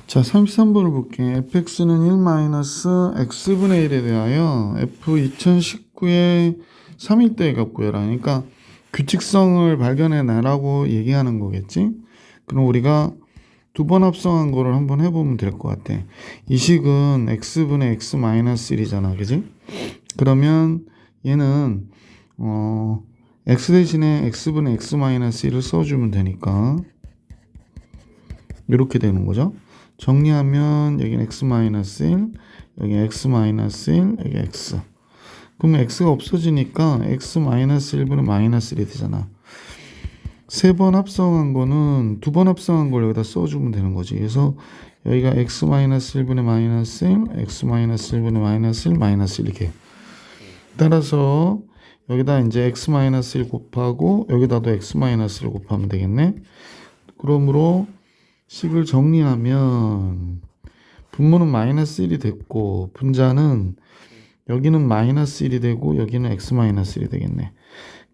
자, 33번을 볼게. fx는 1-x분의 1에 대하여 f 2019의 3일대의 값 구해라. 그러니까 규칙성을 발견해 내라고 얘기하는 거겠지. 그럼 우리가 두 번 합성한 거를 한번 해보면 될 것 같아. 이 식은 x분의 x-1이잖아, 그지? 그러면 얘는 x 대신에 x분의 x-1을 써주면 되니까 이렇게 되는 거죠. 정리하면 여기는 x-1, 여기 x-1, 여기 x. 그러면 x가 없어지니까 x-1분의 -1이 되잖아. 세 번 합성한 거는 두 번 합성한 걸 여기다 써주면 되는 거지. 그래서 여기가 x-1분의 -1, x-1분의 -1, 이렇게. 따라서 여기다 이제 x-1 곱하고 여기다도 x-1을 곱하면 되겠네. 그러므로 식을 정리하면 분모는 -1이 됐고 분자는 여기는 -1이 되고 여기는 x-1이 되겠네.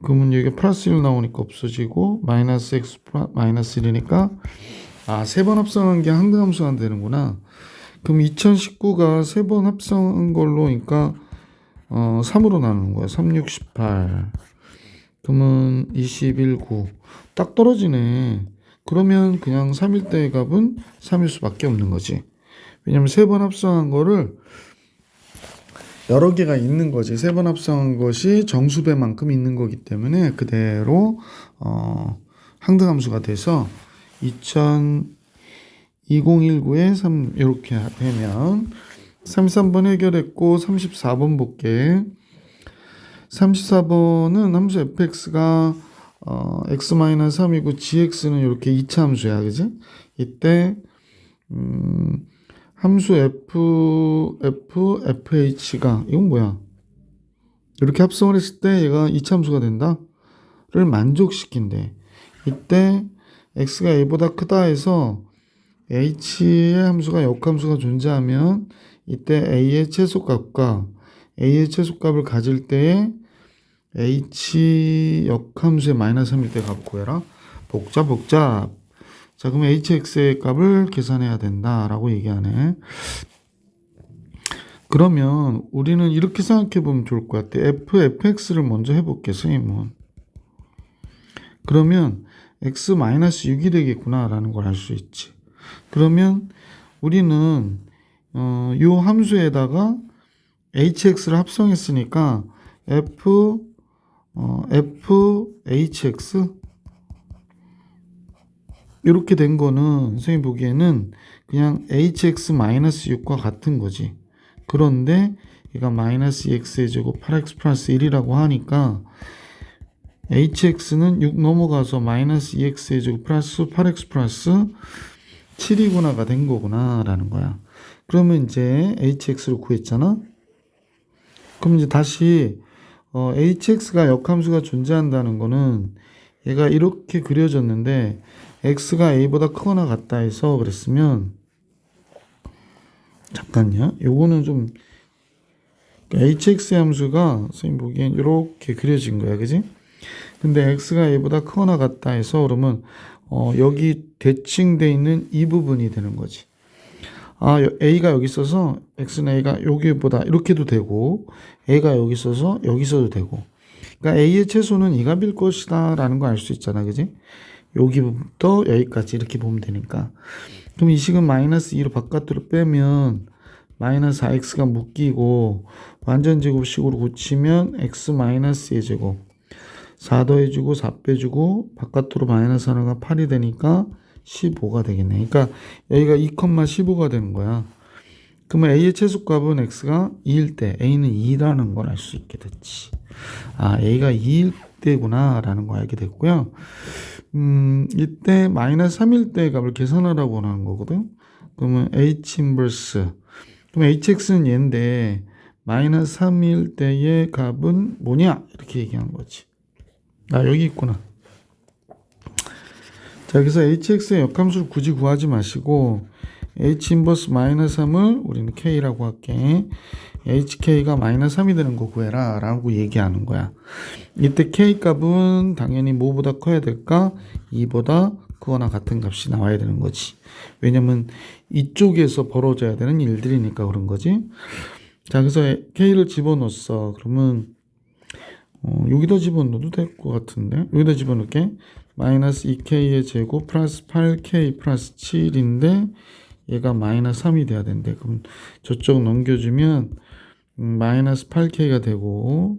그러면 여기 플러스 1 나오니까 없어지고 -x -1이니까 세 번 합성한 게 항등함수가 안 되는구나. 그럼 2019가 세 번 합성한 걸로 그러니까 3으로 나누는 거야. 3, 6, 18 그러면 21, 9 딱 떨어지네. 그러면 그냥 3일대의 값은 3일 수밖에 없는 거지. 왜냐면 세 번 합성한 거를 여러 개가 있는 거지. 세 번 합성한 것이 정수배만큼 있는 거기 때문에 그대로 항등함수가 돼서 2019에 3 이렇게 되면 33번 해결했고 34번 볼게. 34번은 함수 fx가 x-3이고 gx는 이렇게 2차 함수야, 그지? 이때 함수 fh가 이건 뭐야? 이렇게 합성을 했을 때 얘가 2차 함수가 된다를 만족시킨대. 이때 x가 a보다 크다 해서 h의 함수가 역함수가 존재하면 이때 a의 최소값과 a의 최소값을 가질 때에 h 역함수의 -3일 때 값 구해라. 복잡. 자, 그러면 hx의 값을 계산해야 된다라고 얘기하네. 그러면 우리는 이렇게 생각해 보면 좋을 것 같아. fx를 먼저 해볼게, 선생님은. 그러면 x-6이 되겠구나라는 걸 알 수 있지. 그러면 우리는 이 함수에다가 hx를 합성했으니까 fhx 이렇게 된 거는 선생님 보기에는 그냥 hx-6과 같은 거지. 그런데 얘가 -2x의 제곱 8x 플러스 1이라고 하니까 hx는 6 넘어가서 -2x의 제곱 플러스 8x 플러스 7이구나가 된 거구나 라는 거야. 그러면 이제 hx를 구했잖아. 그럼 이제 다시 hx가 역함수가 존재한다는 거는 얘가 이렇게 그려졌는데 x가 a보다 크거나 같다 해서 그랬으면 잠깐요. 요거는 좀 hx 함수가 선생님 보기엔 이렇게 그려진 거야, 그지? 근데 x가 a보다 크거나 같다 해서 그러면 여기 대칭돼 있는 이 부분이 되는 거지. a가 여기 있어서 x는 a가 여기보다 이렇게도 되고 a가 여기 있어서 여기 있어도 되고, 그러니까 a의 최소는 이 값일 것이다 라는 거 알 수 있잖아, 그지? 여기부터 여기까지 이렇게 보면 되니까. 그럼 이 식은 -2로 바깥으로 빼면 -4x가 묶이고 완전 제곱식으로 고치면 x-의 제곱 4 더해주고 4 빼주고 바깥으로 -하나가 8이 되니까 15가 되겠네. 그러니까 여기가 2,15가 되는 거야. 그러면 a의 최소값은 x가 2일 때 a는 2라는 걸 알 수 있게 됐지. a가 2일 때구나 라는 걸 알게 됐고요. 이때 -3일 때 값을 계산하라고 하는 거거든. 그러면 h 인버스, 그럼 hx는 얘인데 -3일 때의 값은 뭐냐 이렇게 얘기한 거지. 여기 있구나. 자, 그래서 hx의 역함수를 굳이 구하지 마시고 h 인버스 -3을 우리는 k라고 할게. hk가 -3이 되는 거 구해라 라고 얘기하는 거야. 이때 k 값은 당연히 뭐보다 커야 될까? 2보다 크거나 같은 값이 나와야 되는 거지. 왜냐면 이쪽에서 벌어져야 되는 일들이니까 그런 거지. 자, 그래서 K를 집어넣었어. 그러면 여기다 집어넣어도 될 것 같은데, 여기다 집어넣을게. 마이너스 2K의 제곱 플러스 8K 플러스 7인데 얘가 마이너스 3이 돼야 된대. 그럼 저쪽 넘겨주면 마이너스 8K가 되고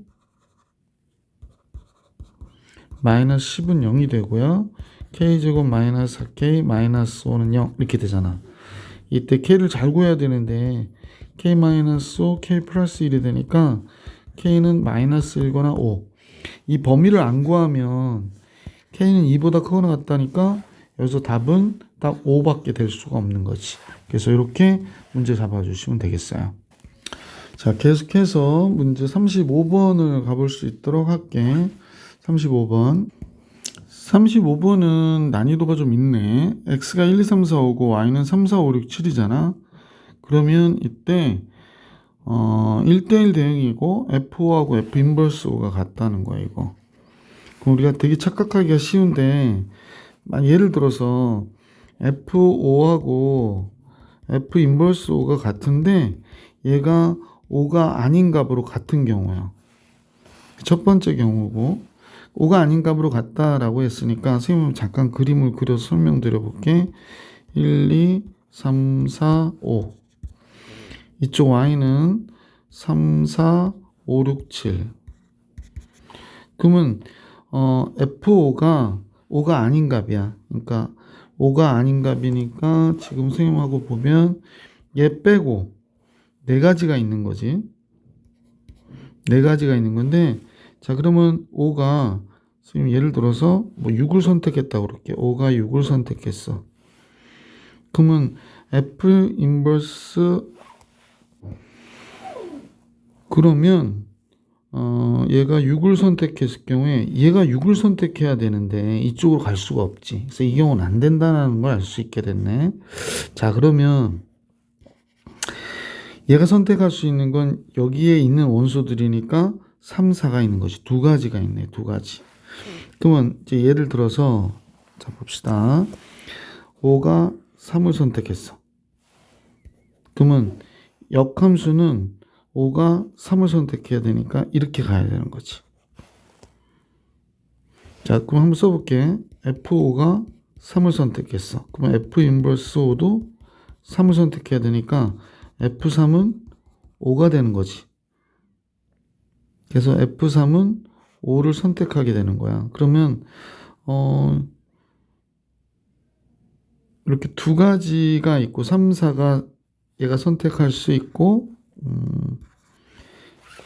마이너스 10은 0이 되고요. K제곱 마이너스 4K 마이너스 5는 0 이렇게 되잖아. 이때 K를 잘 구해야 되는데 K 마이너스 5, K 플러스 1이 되니까 K는 마이너스 1거나 5. 이 범위를 안 구하면 K는 2보다 크거나 같다니까 여기서 답은 딱 5밖에 될 수가 없는 거지. 그래서 이렇게 문제 잡아주시면 되겠어요. 자, 계속해서 문제 35번을 가볼 수 있도록 할게. 35번. 35번은 난이도가 좀 있네. x가 1, 2, 3, 4, 5고 y는 3, 4, 5, 6, 7이잖아. 그러면 이때 1대1 대응이고 F5하고 F 인버스 5가 같다는 거야, 이거. 그럼 우리가 되게 착각하기가 쉬운데 예를 들어서 F5하고 F 인버스 5가 같은데 얘가 5가 아닌 값으로 같은 경우야. 첫 번째 경우고 5가 아닌 값으로 같다라고 했으니까 선생님 잠깐 그림을 그려서 설명드려 볼게. 1, 2, 3, 4, 5 이쪽 y는 3, 4, 5, 6, 7 그러면 F5가 5가 아닌 값이야. 그러니까 5가 아닌 값이니까 지금 선생님하고 보면 얘 빼고 네 가지가 있는 거지. 네 가지가 있는 건데 자 그러면 5가 선생님 예를 들어서 뭐 6을 선택했다고 그럴게. 5가 6을 선택했어. 그러면 F 인버스 그러면 얘가 6을 선택했을 경우에 얘가 6을 선택해야 되는데 이쪽으로 갈 수가 없지. 그래서 이 경우는 안 된다는 걸 알 수 있게 됐네. 자 그러면 얘가 선택할 수 있는 건 여기에 있는 원소들이니까 3, 4가 있는 것이 두 가지가 있네. 두 가지. 그러면 이제 예를 들어서 자 봅시다. 5가 3을 선택했어. 그러면 역함수는 5가 3을 선택해야 되니까 이렇게 가야 되는 거지. 자, 그럼 한번 써볼게. F5가 3을 선택했어. 그러면 F 인버스 5도 3을 선택해야 되니까 F3은 5가 되는 거지. 그래서 F3은 5를 선택하게 되는 거야. 그러면 이렇게 두 가지가 있고 3, 4가 얘가 선택할 수 있고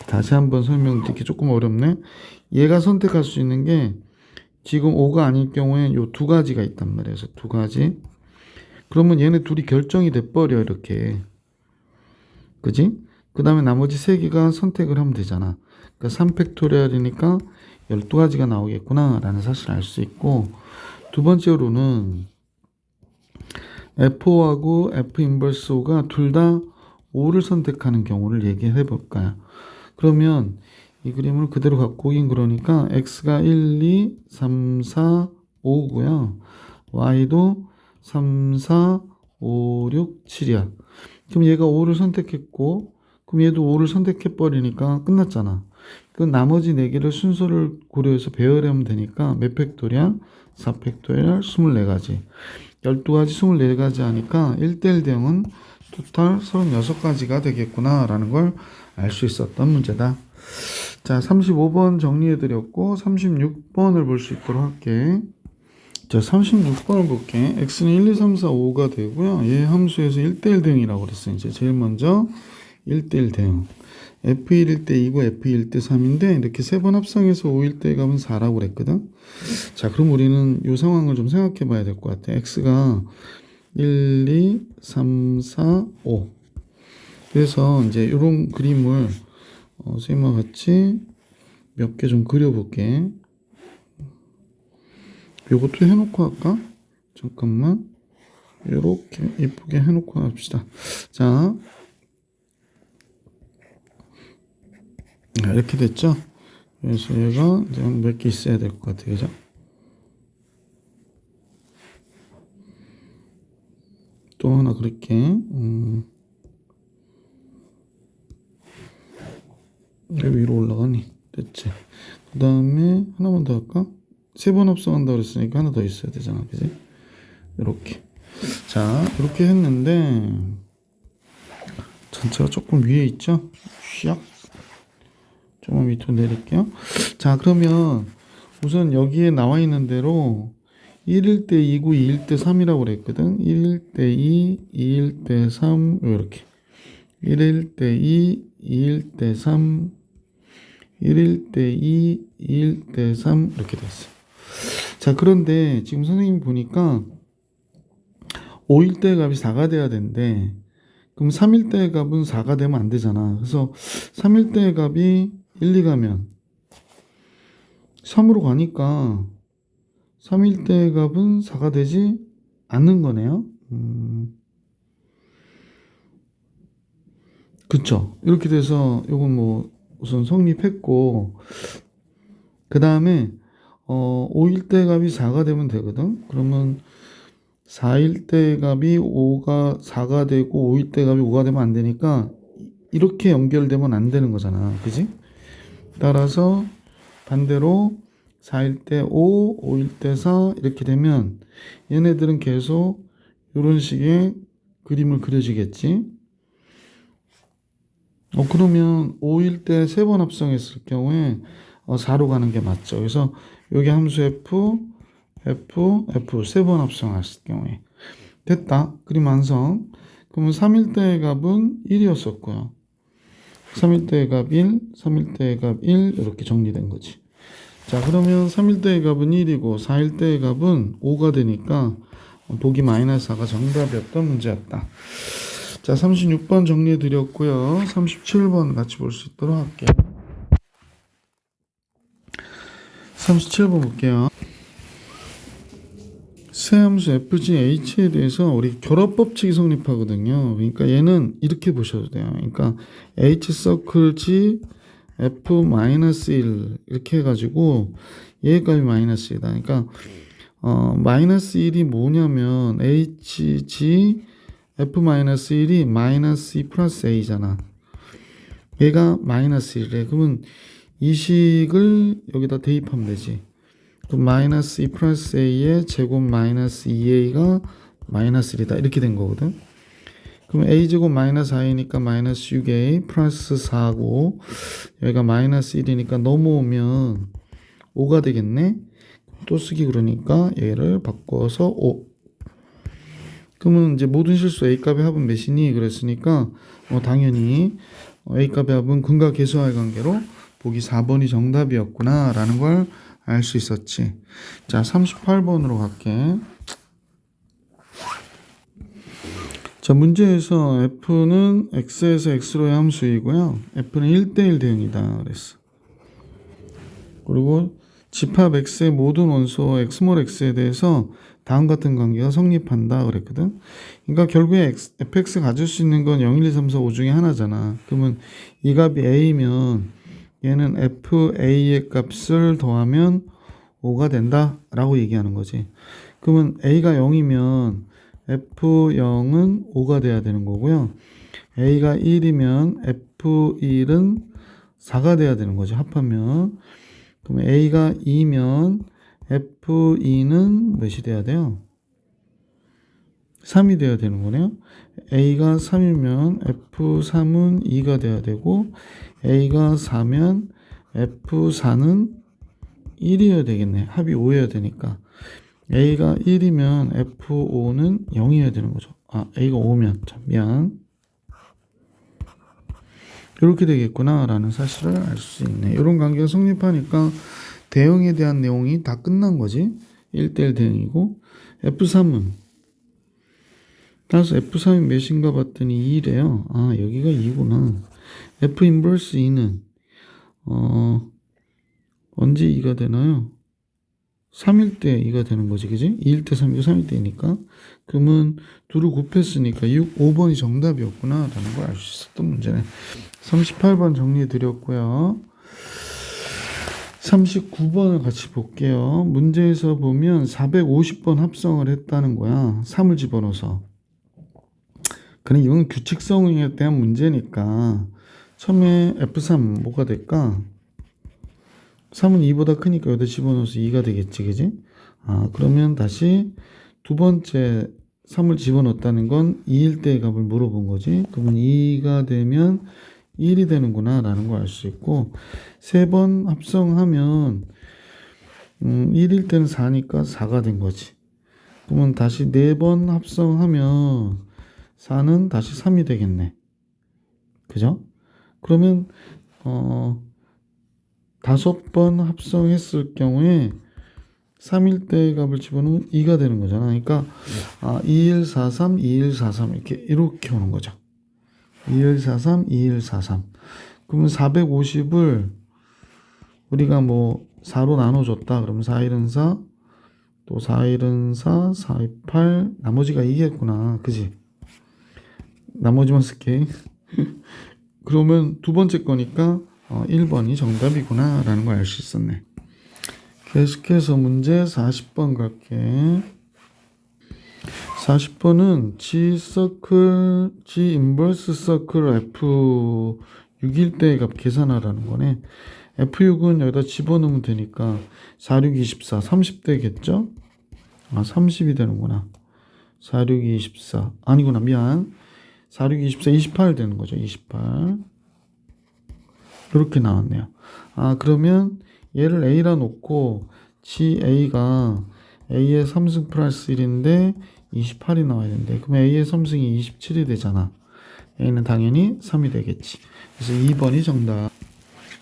다시 한번 설명드리기 조금 어렵네. 얘가 선택할 수 있는 게 지금 5가 아닐 경우에 요 두 가지가 있단 말이에요. 그래서 두 가지. 그러면 얘네 둘이 결정이 돼버려 이렇게. 그지? 그 다음에 나머지 세 개가 선택을 하면 되잖아. 그러니까 3팩토리얼이니까 12가지가 나오겠구나 라는 사실을 알 수 있고 두 번째로는 F5하고 F 인버스 5가 둘 다 5를 선택하는 경우를 얘기해 볼까요? 그러면 이 그림을 그대로 갖고 오긴 그러니까 x가 1, 2, 3, 4, 5고요. y도 3, 4, 5, 6, 7이야. 그럼 얘가 5를 선택했고 그럼 얘도 5를 선택해 버리니까 끝났잖아. 그 나머지 4개를 순서를 고려해서 배열하면 되니까 몇 팩토리얼? 4팩토리얼 24가지. 12가지 24가지 하니까 1대1 대응은 토탈 36가지가 되겠구나 라는 걸 알 수 있었던 문제다. 자 35번 정리해 드렸고 36번을 볼 수 있도록 할게. 자 36번을 볼게. x는 1, 2, 3, 4, 5가 되고요. 얘 함수에서 1대1 대응이라고 그랬어요. 이제 제일 먼저 1대1 대응. f1일 때 2고 f2일 때 3인데 이렇게 세 번 합성해서 5일 때 값은 4라고 그랬거든. 자 그럼 우리는 이 상황을 좀 생각해 봐야 될 것 같아. x가 1, 2, 3, 4, 5. 그래서 이제 이런 그림을 선생님과 같이 몇 개 좀 그려볼게. 요것도 해놓고 할까? 잠깐만. 이렇게 이쁘게 해놓고 합시다. 자, 이렇게 됐죠? 그래서 얘가 이제 몇 개 있어야 될 것 같아요. 그죠? 또 하나 그릴게. 왜 위로 올라가니? 됐지. 그 다음에 하나만 더 할까? 3번 합성한다 그랬으니까 하나 더 있어야 되잖아, 그지? 이렇게. 자, 이렇게 했는데 전체가 조금 위에 있죠? 샥. 조금 밑으로 내릴게요. 자, 그러면 우선 여기에 나와 있는 대로 1일 때 2고 2일 때 3이라고 그랬거든. 1일 때 2, 2일 때 3 이렇게. 1일 때 2, 2일 때 3, 1일 때 2, 2일 때 3 이렇게 됐어. 자, 그런데 지금 선생님 보니까 5일 때 값이 4가 돼야 되는데 그럼 3일 때 값은 4가 되면 안 되잖아. 그래서 3일 때 값이 1, 2 가면 3으로 가니까 3일 때 값은 4가 되지 않는 거네요. 그쵸. 이렇게 돼서 요건 뭐 우선 성립했고 그 다음에 5일 때 값이 4가 되면 되거든. 그러면 4일 때 값이 4가 되고 5일 때 값이 5가 되면 안 되니까 이렇게 연결되면 안 되는 거잖아. 그지? 따라서 반대로 4일 때 5, 5일 때 4 이렇게 되면 얘네들은 계속 이런 식의 그림을 그려지겠지. 그러면 5일 때 3번 합성했을 경우에 4로 가는 게 맞죠. 그래서 여기 함수 F, F, F 3번 합성했을 경우에 됐다. 그림 완성. 그러면 3일 때의 값은 1이었었고요. 3일 때의 값 1, 3일 때의 값 1 이렇게 정리된 거지. 자, 그러면 3일 때의 값은 1이고 4일 때의 값은 5가 되니까 보기 -4가 정답이었던 문제였다. 자, 36번 정리해 드렸고요. 37번 같이 볼 수 있도록 할게요. 37번 볼게요. 세함수 FGH에 대해서 우리 결합법칙이 성립하거든요. 그러니까 얘는 이렇게 보셔도 돼요. 그러니까 H 서클 G F-1 이렇게 해가지고 얘 값이 -1이다. 그러니까 -1이 뭐냐면 HG F-1이 -E 플러스 A잖아. 얘가 -1이래. 그러면 이 식을 여기다 대입하면 되지. 그럼 -E 플러스 A의 제곱 -2A가 -1이다. 이렇게 된 거거든. 그럼 A제곱 -4이니까 -6A 플러스 4고 여기가 -1이니까 넘어오면 5가 되겠네. 또 쓰기 그러니까 얘를 바꿔서 5. 그러면 이제 모든 실수 A값의 합은 몇이니? 그랬으니까 당연히 A값의 합은 근과 계수와의 관계로 보기 4번이 정답이었구나 라는 걸 알 수 있었지. 자, 38번으로 갈게. 자, 문제에서 F는 X에서 X로의 함수이고요. F는 1대1 대응이다 그랬어. 그리고 집합 X의 모든 원소 X몰 X에 대해서 다음 같은 관계가 성립한다 그랬거든. 그러니까 결국에 fx 가질 수 있는 건 0, 1, 2, 3, 4, 5 중에 하나잖아. 그러면 이 값이 a면 얘는 fa의 값을 더하면 5가 된다 라고 얘기하는 거지. 그러면 a가 0이면 f0은 5가 돼야 되는 거고요. a가 1이면 f1은 4가 돼야 되는 거지. 합하면. 그럼 a가 2면 F2는 몇이 돼야 돼요? 3이 돼야 되는 거네요. A가 3이면 F3은 2가 돼야 되고 A가 4면 F4는 1이어야 되겠네. 합이 5여야 되니까. A가 1이면 F5는 0이어야 되는 거죠. A가 5면. 자, 미안. 이렇게 되겠구나 라는 사실을 알 수 있네. 이런 관계가 성립하니까 대응에 대한 내용이 다 끝난 거지. 1대1 대응이고 F3은 따라서 F3이 몇인가 봤더니 2래요. 여기가 2구나. F 인버스 2는 언제 2가 되나요? 3일 때 2가 되는 거지, 그지? 2일 때 3이고 3일 때니까. 그러면 둘을 곱했으니까 5번이 정답이었구나 라는 걸 알 수 있었던 문제네. 38번 정리해 드렸고요. 39번을 같이 볼게요. 문제에서 보면 450번 합성을 했다는 거야. 3을 집어넣어서. 그럼 이건 규칙성에 대한 문제니까 처음에 F3 뭐가 될까? 3은 2보다 크니까 여기다 집어넣어서 2가 되겠지, 그지? 그러면 다시 두 번째 3을 집어넣었다는 건 2일 때의 값을 물어본 거지. 그러면 2가 되면 1이 되는구나 라는 걸 알 수 있고, 세 번 합성하면 1일 때는 4니까 4가 된 거지. 그러면 다시 네 번 합성하면 4는 다시 3이 되겠네. 그죠? 그러면 다섯 번 합성했을 경우에 3일 때의 값을 집어넣으면 2가 되는 거잖아. 그러니까 2143, 2143 이렇게 오는 거죠. 2143, 2143. 그러면 450을 우리가 뭐 4로 나눠줬다. 그러면 4일은 4, 또 4일은 4, 428, 나머지가 2겠구나. 그지? 나머지만 쓸게. 그러면 두 번째 거니까 1번이 정답이구나 라는 걸 알 수 있었네. 계속해서 문제 40번 갈게. 40번은 G 서클, G 인버스 서클 F 6일 때의 값 계산하라는 거네. F6은 여기다 집어넣으면 되니까 4, 6, 24, 30대겠죠? 30이 되는구나. 4, 6, 24. 아니구나, 미안. 4, 6, 24, 28 되는 거죠. 28. 이렇게 나왔네요. 그러면 얘를 A라 놓고 GA가 A의 3승 플러스 1인데 28이 나와야 되는데, 그럼 A의 3승이 27이 되잖아. A는 당연히 3이 되겠지. 그래서 2번이 정답.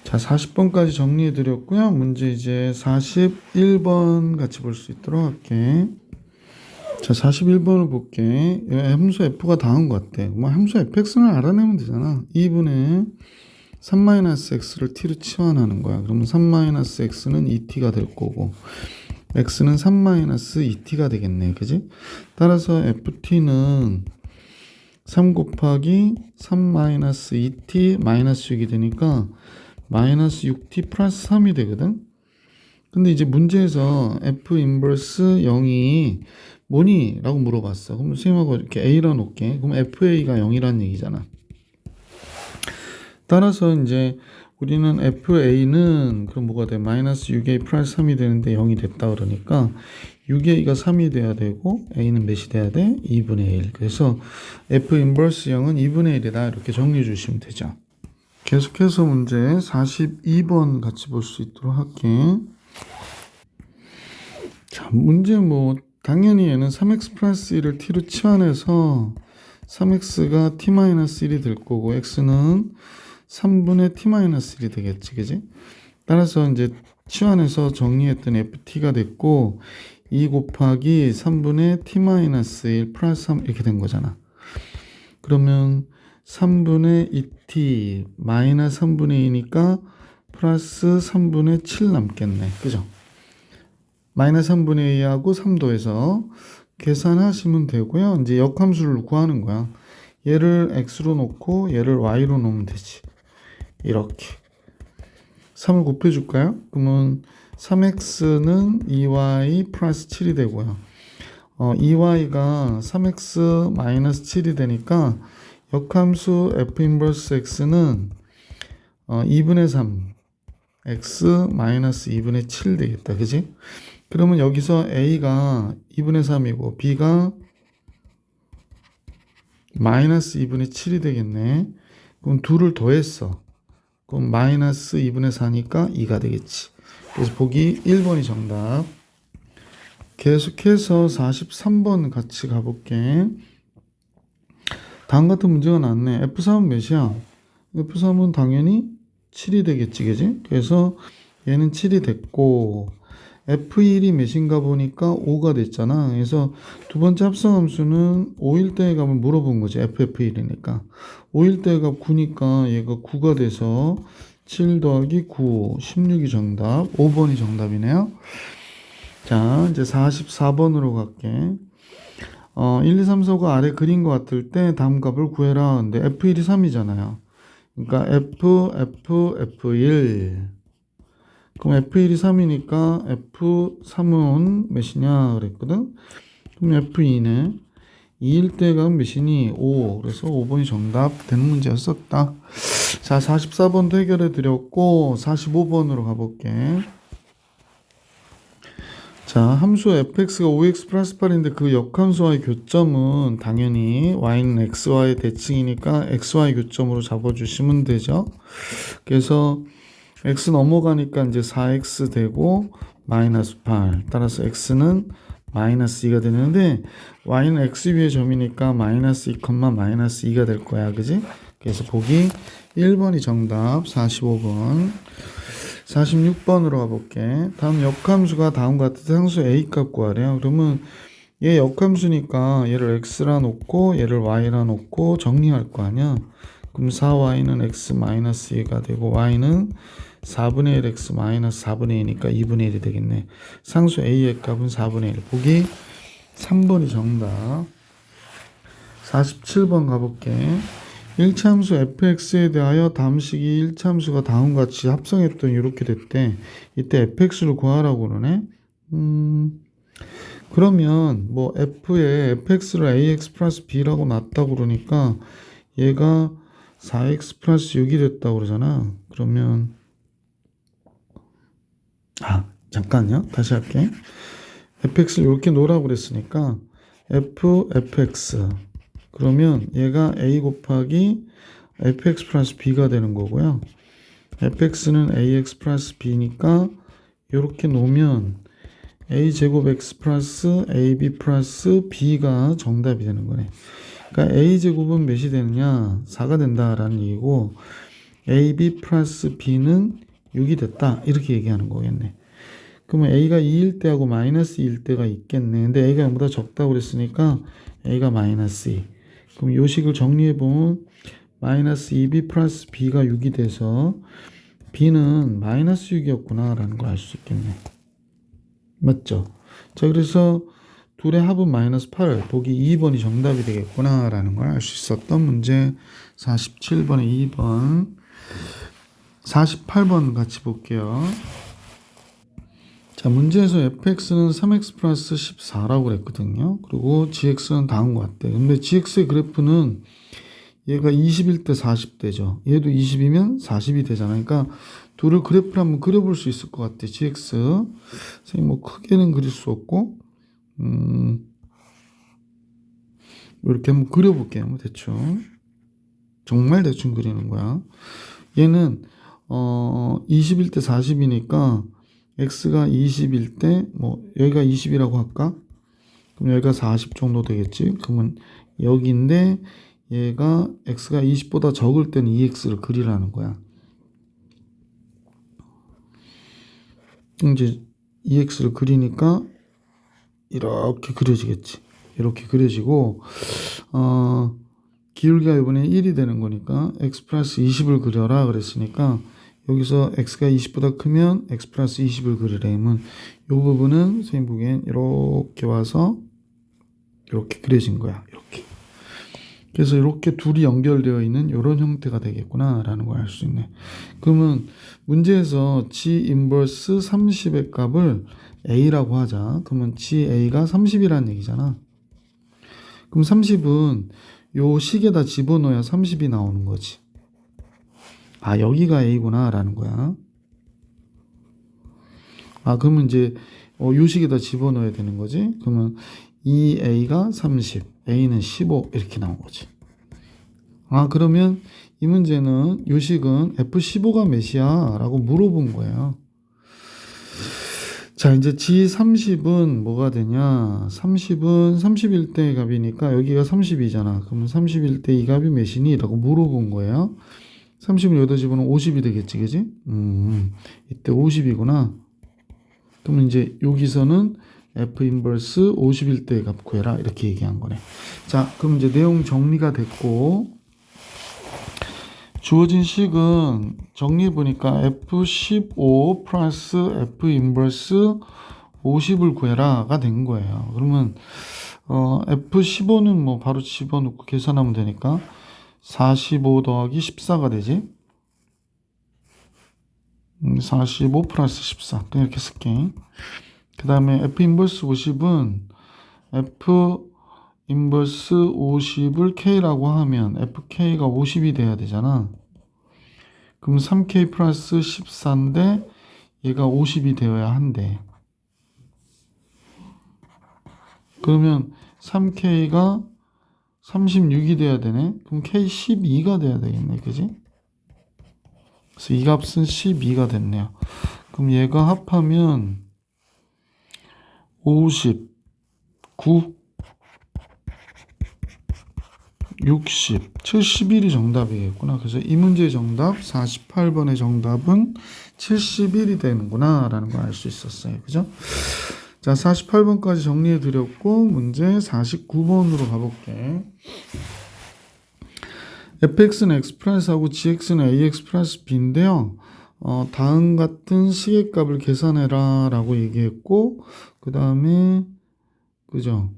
자, 40번까지 정리해 드렸고요. 문제 이제 41번 같이 볼 수 있도록 할게. 자, 41번을 볼게. 함수 F가 다한 것 같아. 뭐 함수 fx는 알아내면 되잖아. 2분의 3-x를 t로 치환하는 거야. 그러면 3-x는 2t가 될 거고, x는 3-2t가 되겠네. 그지? 따라서 ft는 3 곱하기 3-2t 마이너스 6이 되니까 마이너스 6t 플러스 3이 되거든. 근데 이제 문제에서 f 인버스 0이 뭐니? 라고 물어봤어. 그럼 선생님하고 이렇게 a라 놓을게. 그럼 fa가 0이라는 얘기잖아. 따라서 이제 우리는 fa는 그럼 뭐가 돼? 마이너스 6a 플러스 3이 되는데 0이 됐다 그러니까 6a가 3이 돼야 되고 a는 몇이 돼야 돼? 2분의 1. 그래서 f 인버스 0은 2분의 1이다. 이렇게 정리해 주시면 되죠. 계속해서 문제 42번 같이 볼 수 있도록 할게. 자, 문제 뭐 당연히 얘는 3x 플러스 1을 t로 치환해서 3x가 t-1이 될 거고 x는 3분의 t-1이 되겠지, 그지? 따라서 이제 치환해서 정리했던 ft가 됐고 2 곱하기 3분의 t-1 플러스 3 이렇게 된 거잖아. 그러면 3분의 2t 마이너스 3분의 2니까 플러스 3분의 7 남겠네. 그죠? 마이너스 3분의 2하고 3도에서 계산하시면 되고요. 이제 역함수를 구하는 거야. 얘를 x로 놓고 얘를 y로 놓으면 되지. 이렇게 3을 곱해줄까요? 그러면 3x는 2y 플러스 7이 되고요. 2y가 3x 마이너스 7이 되니까 역함수 f 인버스 x는 2분의 3 x 마이너스 2분의 7 되겠다. 그지? 그러면 여기서 a가 2분의 3이고 b가 마이너스 2분의 7이 되겠네. 그럼 2를 더했어. 그럼 마이너스 2분의 4니까 2가 되겠지. 그래서 보기 1번이 정답. 계속해서 43번 같이 가볼게. 다음 같은 문제가 나왔네. F3은 몇이야? F3은 당연히 7이 되겠지, 그지? 그래서 얘는 7이 됐고, F1이 몇인가 보니까 5가 됐잖아. 그래서 두 번째 합성함수는 5일 때의 값을 물어본 거지. FF1이니까. 5일 때의 값 9니까 얘가 9가 돼서 7 더하기 9, 16이 정답. 5번이 정답이네요. 자, 이제 44번으로 갈게. 1, 2, 3, 4가 아래 그린 것 같을 때 다음 값을 구해라. 근데 F1이 3이잖아요. 그러니까 F1. 그럼 F1이 3이니까 F3은 몇이냐 그랬거든. 그럼 F2네. 2일 때 값은 몇이니? 5. 그래서 5번이 정답 되는 문제였었다. 자, 44번도 해결해 드렸고 45번으로 가볼게. 자, 함수 fx가 5x 플러스 8인데 그 역함수와의 교점은 당연히 y는 x와의 대칭이니까 xy 교점으로 잡아주시면 되죠. 그래서 x 넘어가니까 이제 4x 되고 마이너스 8. 따라서 x는 마이너스 2가 되는데 y는 x 위의 점이니까 마이너스 2, 마이너스 2가 될 거야. 그지? 그래서 보기 1번이 정답. 45번. 46번으로 가볼게. 다음 역함수가 다음과 같은 상수 a 값 구하래요. 그러면 얘 역함수니까 얘를 x라 놓고 얘를 y라 놓고 정리할 거 아니야. 그럼 4y는 x 마이너스 2가 되고 y는 4분의 1x 마이너스 4분의 2니까 2분의 1이 되겠네. 상수 a의 값은 4분의 1. 보기 3번이 정답. 47번 가볼게. 1차 함수 fx에 대하여 다음 식이 1차 함수가 다음과 같이 합성했더니 이렇게 됐대. 이때 fx를 구하라고 그러네. 그러면 뭐 f에 fx를 ax 플러스 b라고 놨다고 그러니까 얘가 4x 플러스 6이 됐다고 그러잖아. 그러면 잠깐요. 다시 할게. fx를 이렇게 놓으라고 그랬으니까 fx 그러면 얘가 a 곱하기 fx 플러스 b가 되는 거고요. fx는 ax 플러스 b니까 이렇게 놓으면 a 제곱 x 플러스 ab 플러스 b가 정답이 되는 거네. 그러니까 a 제곱은 몇이 되느냐? 4가 된다라는 얘기고 ab 플러스 b는 6이 됐다. 이렇게 얘기하는 거겠네. 그러면 a가 2일 때하고 마이너스 2일 때가 있겠네. 근데 a가 0보다 적다고 그랬으니까 a가 마이너스 2. 그럼 요 식을 정리해보면 마이너스 2b 플러스 b가 6이 돼서 b는 마이너스 6이었구나 라는 걸 알 수 있겠네. 맞죠? 자, 그래서 둘의 합은 마이너스 8. 보기 2번이 정답이 되겠구나 라는 걸 알 수 있었던 문제. 47번에 2번. 48번 같이 볼게요. 자, 문제에서 fx는 3x 플러스 14라고 그랬거든요. 그리고 gx는 다음과 같대. 근데 gx의 그래프는 얘가 20일 때 40대죠. 얘도 20이면 40이 되잖아. 그러니까 둘을 그래프를 한번 그려볼 수 있을 것 같아. gx. 선생님 뭐 크게는 그릴 수 없고, 이렇게 한번 그려볼게요. 대충. 정말 대충 그리는 거야. 얘는 20일 때 40이니까 x가 20일 때 뭐 여기가 20이라고 할까? 그럼 여기가 40 정도 되겠지? 그러면 여기인데 얘가 x가 20보다 적을 때는 2x를 그리라는 거야. 이제 2x를 그리니까 이렇게 그려지겠지. 이렇게 그려지고 기울기가 이번에 1이 되는 거니까 x 플러스 20을 그려라 그랬으니까 여기서 x가 20보다 크면 x 플러스 20을 그리래. 그러면 이 부분은 선생님 보기엔 이렇게 와서 이렇게 그려진 거야. 이렇게. 그래서 이렇게 둘이 연결되어 있는 이런 형태가 되겠구나 라는 걸 알 수 있네. 그러면 문제에서 g 인버스 30의 값을 a라고 하자. 그러면 ga가 30이라는 얘기잖아. 그럼 30은 요 식에다 집어넣어야 30이 나오는 거지. 여기가 a구나 라는 거야. 그러면 이제 요 식에다 집어넣어야 되는 거지. 그러면 2a가 30, a는 15 이렇게 나온 거지. 그러면 이 문제는 요 식은 f15가 몇이야? 라고 물어본 거예요. 자, 이제 G30은 뭐가 되냐? 30은 31대 값이니까 여기가 30이잖아. 그러면 31대 이 값이 몇이니? 라고 물어본 거예요. 30을 여기다 집어넣으면 50이 되겠지, 그지? 이때 50이구나. 그러면 이제 여기서는 F 인버스 51대 값 구해라. 이렇게 얘기한 거네. 자, 그럼 이제 내용 정리가 됐고, 주어진 식은 정리해보니까 F15 플러스 F 인버스 50을 구해라가 된 거예요. 그러면 F15는 뭐 바로 집어넣고 계산하면 되니까 45 더하기 14가 되지. 45 플러스 14 그냥 이렇게 쓸게. 그 다음에 F 인버스 50은 F 인버스 50을 K라고 하면 FK가 50이 돼야 되잖아. 그럼 3K 플러스 14인데 얘가 50이 되어야 한대. 그러면 3K가 36이 돼야 되네. 그럼 K 12가 돼야 되겠네. 그지? 그래서 이 값은 12가 됐네요. 그럼 얘가 합하면 50, 9, 60, 71이 정답이겠구나. 그래서 이 문제의 정답 48번의 정답은 71이 되는구나 라는 걸 알 수 있었어요. 그죠? 자, 48번까지 정리해 드렸고 문제 49번으로 가볼게. fx는 x 플러스하고 gx는 ax 플러스 b인데요. 다음 같은 시계값을 계산해라 라고 얘기했고 그 다음에 그죠?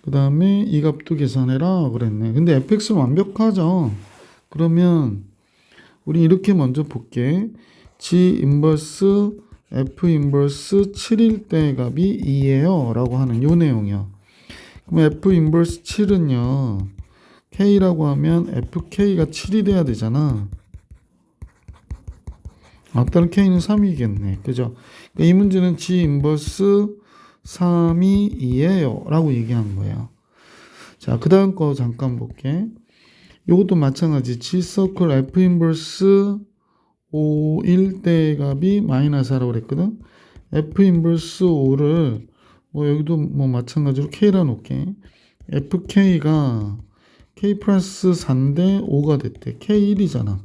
그 다음에 이 값도 계산해라 그랬네. 근데 fx는 완벽하죠. 그러면 우리 이렇게 먼저 볼게. g 인버스 f 인버스 7일 때 값이 2예요 라고 하는 요 내용이요. 그럼 f 인버스 7은요 k라고 하면 fk가 7이 돼야 되잖아. 아까는 k는 3이겠네. 그죠? 그러니까 이 문제는 g 인버스 3이 2예요 라고 얘기한 거예요. 자, 그 다음 거 잠깐 볼게. 요것도 마찬가지. g 서클 f 인버스 5일 때 값이 마이너스 하라고 그랬거든. f 인버스 5를 뭐 여기도 뭐 마찬가지로 k라 놓을게. fk가 k 플러스 4인데 5가 됐대. k1이잖아.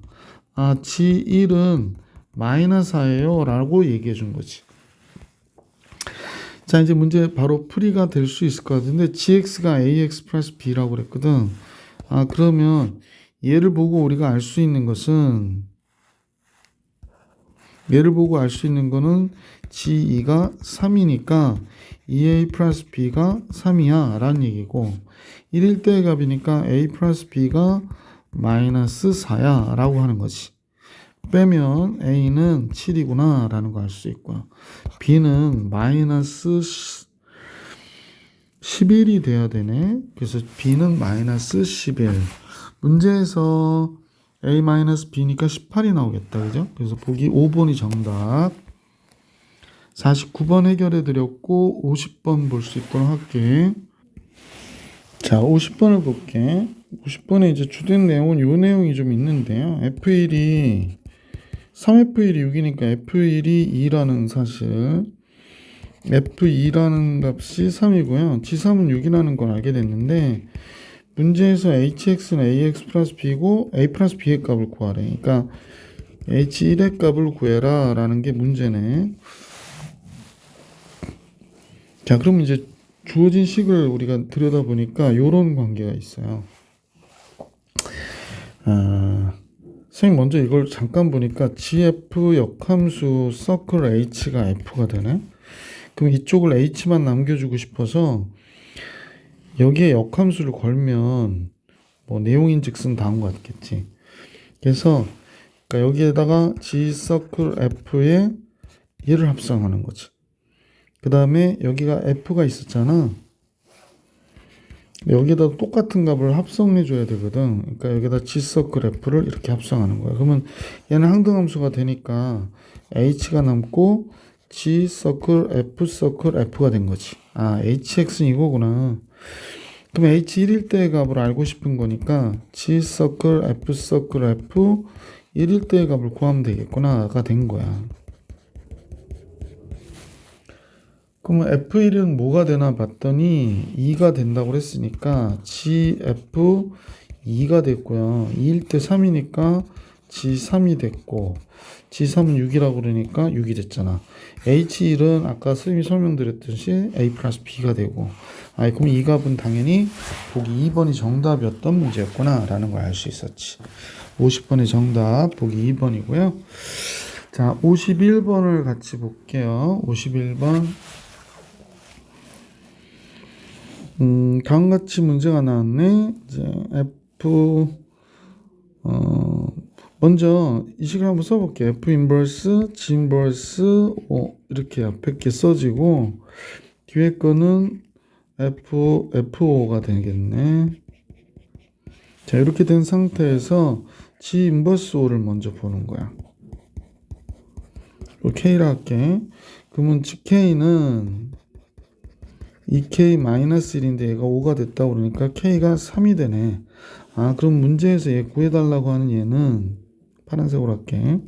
아, g1은 마이너스 4예요 라고 얘기해 준 거지. 자, 이제 문제 바로 풀이가 될 수 있을 것 같은데 gx가 ax 플러스 b라고 그랬거든. 아, 그러면 얘를 보고 우리가 알 수 있는 것은 얘를 보고 알 수 있는 거는 g2가 3이니까 2a 플러스 b가 3이야 라는 얘기고 1일 때의 값이니까 a 플러스 b가 마이너스 4야 라고 하는 거지. 빼면 a는 7이구나 라는 거 알 수 있고요. b는 마이너스 11이 돼야 되네. 그래서 b는 마이너스 11. 문제에서 a-b니까 18이 나오겠다. 그죠? 그래서 보기 5번이 정답. 49번 해결해 드렸고 50번 볼 수 있도록 할게. 자, 50번을 볼게. 50번에 이제 주된 내용은 요 내용이 좀 있는데요. F1이 3F1이 6이니까 F1이 2라는 사실, F2라는 값이 3이고요. G3은 6이라는 걸 알게 됐는데 문제에서 HX는 AX 플러스 B고 A 플러스 B의 값을 구하래. 그러니까 H1의 값을 구해라 라는 게 문제네. 자, 그럼 이제 주어진 식을 우리가 들여다보니까 요런 관계가 있어요. 선생님 먼저 이걸 잠깐 보니까 GF 역함수 서클 H가 F가 되네. 그럼 이쪽을 H만 남겨주고 싶어서 여기에 역함수를 걸면 뭐 내용인즉슨 다음과 같겠지. 그래서 그러니까 여기에다가 G 서클 F에 얘를 합성하는 거지. 그 다음에 여기가 F가 있었잖아. 여기다 똑같은 값을 합성해 줘야 되거든. 그러니까 여기다 G 서클 F를 이렇게 합성하는 거야. 그러면 얘는 항등함수가 되니까 H가 남고 G 서클 F 서클 F가 된 거지. 아, HX는 이거구나. 그럼 H 1일 때의 값을 알고 싶은 거니까 G 서클 F 서클 F 1일 때의 값을 구하면 되겠구나가 된 거야. 그러면 F1은 뭐가 되나 봤더니 2가 된다고 했으니까 GF 2가 됐고요. 2일 때 3이니까 G3이 됐고 G3은 6이라고 그러니까 6이 됐잖아. H1은 아까 선생님이 설명드렸듯이 A 플러스 B가 되고 그럼 이 값은 당연히 보기 2번이 정답이었던 문제였구나 라는 걸 알 수 있었지. 50번의 정답 보기 2번이고요. 자, 51번을 같이 볼게요. 51번. 다음같이 문제가 나왔네. 이제 F 먼저 이 식을 한번 써볼게요. F 인버스, G 인버스 이렇게 앞에 게 써지고 뒤에 거는 F5가 되겠네. 자, 이렇게 된 상태에서 G 인버스 O를 먼저 보는 거야. K라 할게. 그러면 K는 2K-1인데 얘가 5가 됐다고 그러니까 K가 3이 되네. 아, 그럼 문제에서 얘 구해달라고 하는 얘는 파란색으로 할게.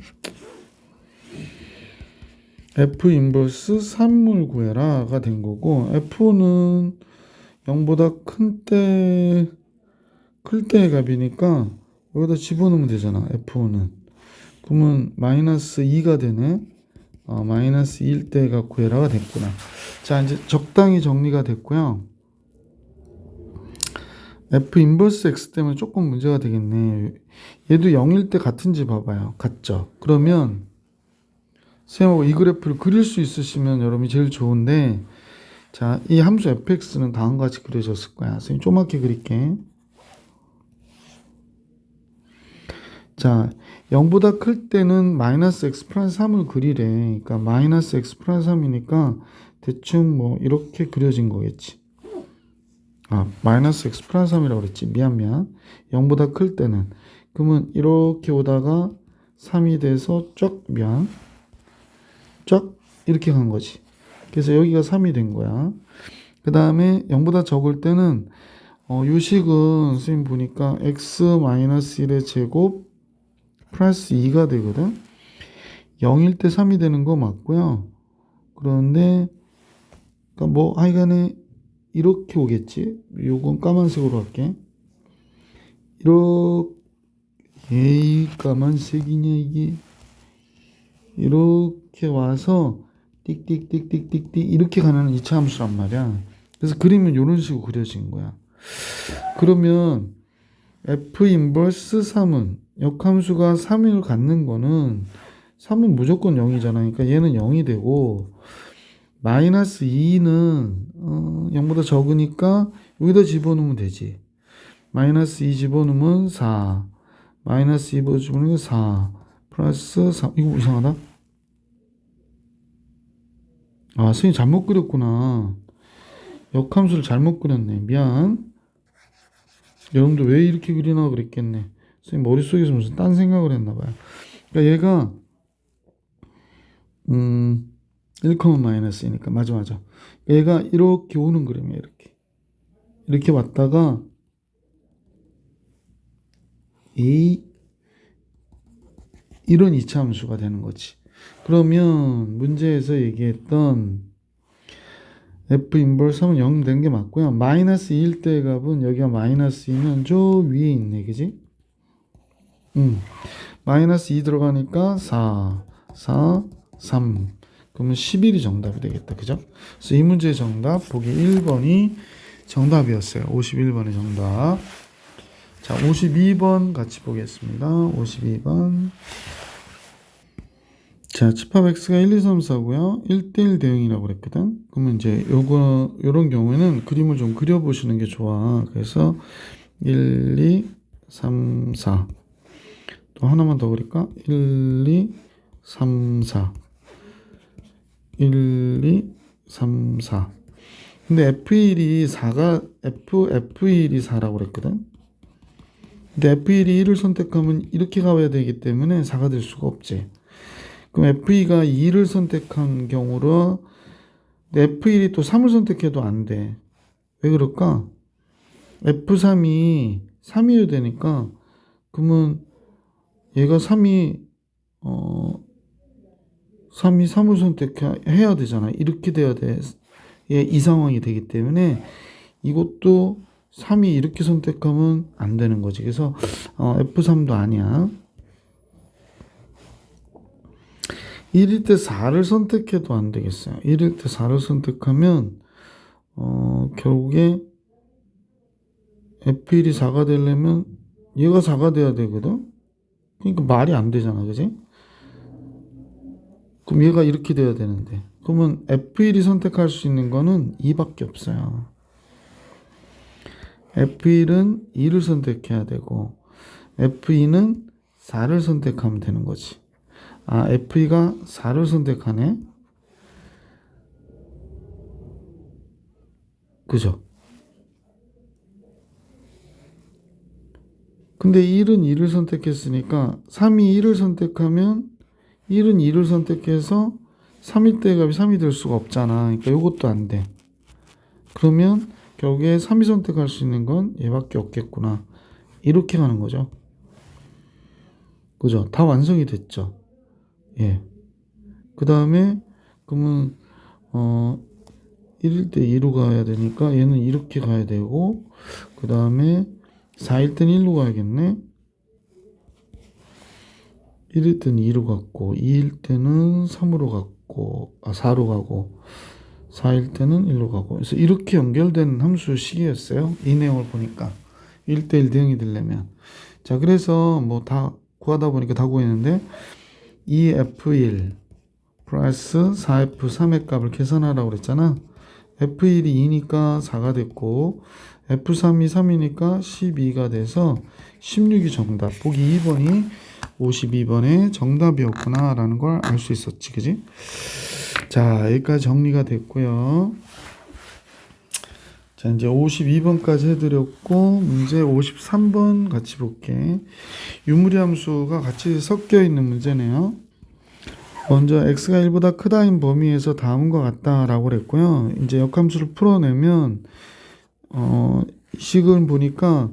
F 인버스 3을 구해라가 된 거고, F는 0보다 클 때의 값이니까 여기다 집어넣으면 되잖아. F5는. 그러면 마이너스 2가 되네. 마이너스 2일 때가 구해라가 됐구나. 자, 이제 적당히 정리가 됐고요. F 인버스 X 때문에 조금 문제가 되겠네. 얘도 0일 때 같은지 봐봐요. 같죠? 그러면 선생님하고 이 그래프를 그릴 수 있으시면 여러분이 제일 좋은데, 자, 이 함수 fx는 다음과 같이 그려졌을 거야. 선생님 조그맣게 그릴게. 자, 0보다 클 때는 마이너스 x 플러스 3을 그리래. 그러니까 마이너스 x 플러스 3이니까 대충 뭐 이렇게 그려진 거겠지. 마이너스 x 플러스 3이라고 그랬지. 미안. 0보다 클 때는. 그러면 이렇게 오다가 3이 돼서 쫙 이렇게 간 거지. 그래서 여기가 3이 된 거야. 그 다음에 0보다 적을 때는 요 식은 선생님 보니까 x-1의 제곱 플러스 2가 되거든. 0일 때 3이 되는 거 맞고요. 그런데 그러니까 뭐 하여간에 이렇게 오겠지. 요건 까만색으로 할게. 에이, 까만색이냐 이게. 이렇게 와서 띡띡띡띡띡띡 이렇게 가는 2차 함수란 말이야. 그래서 그림은 이런 식으로 그려진 거야. 그러면 F 인버스 3은 역함수가 3을 갖는 거는 3은 무조건 0이잖아. 그러니까 얘는 0이 되고 마이너스 2는 0보다 적으니까 여기다 집어넣으면 되지. 마이너스 2 집어넣으면 4. 마이너스 2 집어넣으면 4. 플러스 3. 이거 이상하다. 선생님 잘못 그렸구나. 역함수를 잘못 그렸네. 미안. 여러분들 왜 이렇게 그리나 그랬겠네. 선생님 머릿속에서 무슨 딴 생각을 했나 봐요. 그러니까 얘가 1, 마이너스이니까 맞아. 얘가 이렇게 오는 그림이야. 이렇게 왔다가 이런 2차 함수가 되는 거지. 그러면 문제에서 얘기했던 F 인버스 3은 0 된 게 맞고요. 마이너스 2일 때의 값은 여기가 마이너스 2면 저 위에 있네. 그지? 마이너스 2 들어가니까 4, 3. 그러면 11이 정답이 되겠다. 그죠? 그래서 이 문제의 정답, 보기 1번이 정답이었어요. 51번의 정답. 자, 52번 같이 보겠습니다. 52번. 자, 집합 x가 1, 2, 3, 4고요. 1대1 대응이라고 그랬거든. 그러면 이제 요런 경우에는 그림을 좀 그려보시는 게 좋아. 그래서 1, 2, 3, 4. 또 하나만 더 그릴까? 1, 2, 3, 4. 1, 2, 3, 4. 근데 F1이 4라고 그랬거든. 근데 F1이 1을 선택하면 이렇게 가야 되기 때문에 4가 될 수가 없지. 그럼 F2가 2를 선택한 경우로 F1이 또 3을 선택해도 안 돼. 왜 그럴까? F3이 3이어야 되니까 그러면 얘가 3이 3을 선택해야 되잖아. 이렇게 돼야 돼. 이 상황이 되기 때문에 이것도 3이 이렇게 선택하면 안 되는 거지. 그래서 F3도 아니야. 1일 때 4를 선택해도 안 되겠어요. 1일 때 4를 선택하면 결국에 F1이 4가 되려면 얘가 4가 돼야 되거든. 그러니까 말이 안 되잖아. 그지? 그럼 얘가 이렇게 돼야 되는데, 그러면 F1이 선택할 수 있는 거는 2밖에 없어요. F1은 2를 선택해야 되고 F2는 4를 선택하면 되는 거지. F2가 4를 선택하네. 그죠? 근데 1은 2를 선택했으니까 3이 1을 선택하면 1은 2를 선택해서 3일 때 값이 3이 될 수가 없잖아. 그러니까 이것도 안 돼. 그러면 결국에 3이 선택할 수 있는 건 얘밖에 없겠구나. 이렇게 가는 거죠. 그죠? 다 완성이 됐죠. 예. 그 다음에 그러면 1일 때 2로 가야 되니까 얘는 이렇게 가야 되고, 그 다음에 4일 땐 1로 가야겠네. 1일 땐 2로 갔고, 2일 때는 3으로 갔고, 4로 가고, 4일 때는 1로 가고. 그래서 이렇게 연결된 함수식이었어요. 이 내용을 보니까. 1대1 대응이 되려면. 자, 그래서 뭐 다 구하다 보니까 다 구했는데, 2F1 플러스 4F3의 값을 계산하라고 그랬잖아. F1이 2니까 4가 됐고, F3이 3이니까 12가 돼서 16이 정답. 보기 2번이 52번의 정답이었구나 라는 걸 알 수 있었지, 그지? 자, 여기까지 정리가 됐고요. 자, 이제 52번까지 해드렸고, 문제 53번 같이 볼게. 유무리 함수가 같이 섞여 있는 문제네요. 먼저 x가 1보다 크다인 범위에서 다음과 같다라고 그랬고요. 이제 역함수를 풀어내면 식을 보니까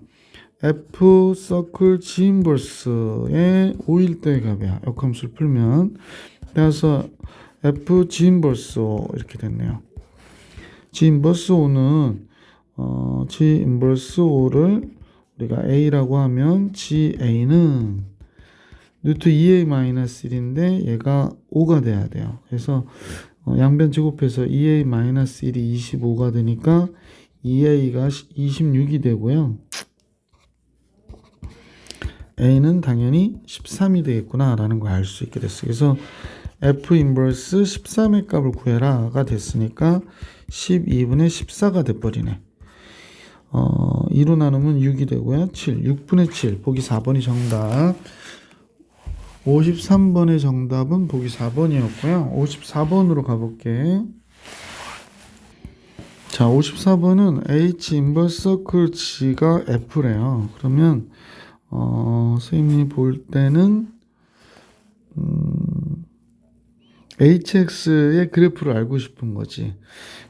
f 서클 g 인버스의 5일 때 값이야. 역함수를 풀면. 그래서 f g 인버스 5 이렇게 됐네요. g 인버스 5는 g 인버스 5를 우리가 a라고 하면 ga는 루트 2a-1인데 얘가 5가 돼야 돼요. 그래서 양변 제곱해서 2a-1이 25가 되니까 2a가 26이 되고요. a는 당연히 13이 되겠구나 라는 걸 알 수 있게 됐어요. 그래서 f 인버스 13의 값을 구해라가 됐으니까 12분의 14가 돼버리네. 2로 나누면 6이 되고요. 7, 6분의 7 보기 4번이 정답. 53번의 정답은 보기 4번이었고요. 54번으로 가볼게. 자, 54번은 H 인버스 서클 G가 F래요. 그러면 선생님이 볼 때는 HX의 그래프를 알고 싶은 거지.